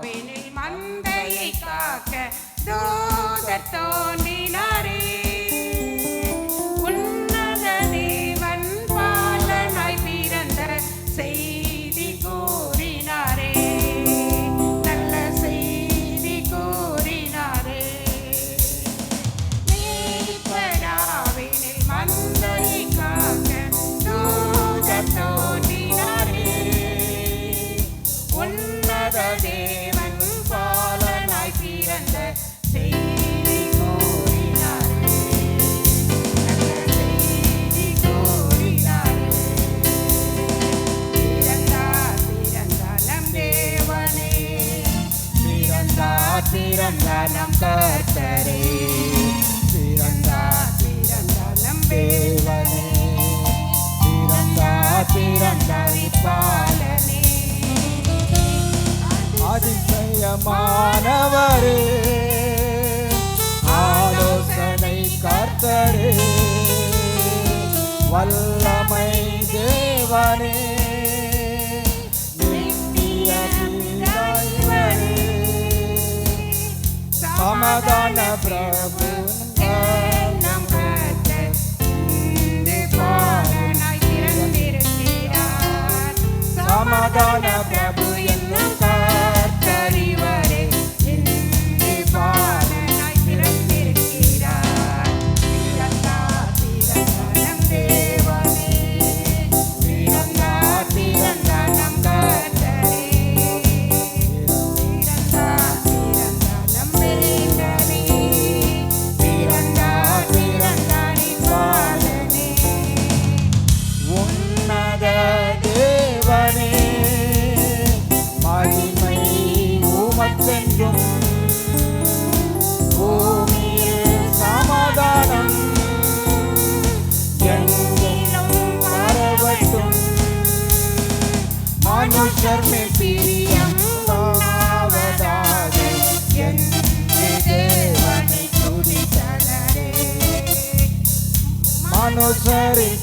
காவினில் மந்தையை காக்க தூதர் தோன்றினாரே. உன்னத தேவன் பாலனாய் பிறந்த செய்தி கூறினாரே. நல்ல செய்தி கூறினாரே. காவினில் மந்தையை காக்க தூதர் தோன்றினாரே. உன்னத தேவன் பாலனாய் பிறந்த செய்தி கூறினாரே. நல்ல செய்தி கூறினாரே. பிறந்தார் பிறந்தார் நம் தேவனே. பிறந்தார் பிறந்தார் நம் கர்த்தரே. பிறந்தார் பிறந்தார் நம் தேவனே. பிறந்தார் பிறந்தார் இப்பாலனே. அதிசயமானவரே, ஆலோசனை கர்த்தரே, வல்லமை தேவனே, நித்திய இறைவனே, சமாதான பிரபு நம் கர்த்தர் இன்று பாலனாய் பிறந்திருக்கிறார். சமாதான பிரபு என்னும் கர்த்தர் இவரே இன்று பாலனாய் பிறந்திருக்கிறார். பிறந்தார் பிறந்தார் நம் தேவனே. பிறந்தார் பிறந்தார் நம் கர்த்தரே. பிறந்தார் பிறந்தார் நம் மீட்பரே. பிறந்தார் பிறந்தார் இப்பாலனே. உன்னத தேவனே, மகிமை உமக்கென்றும், பூமியில் சமாதானம் எங்கிலும் பரவட்டும். மனுஷர் மேல் பிரியம் உண்டாவதாக என்று தேவனை துதித்தனரே. மனுஷரின்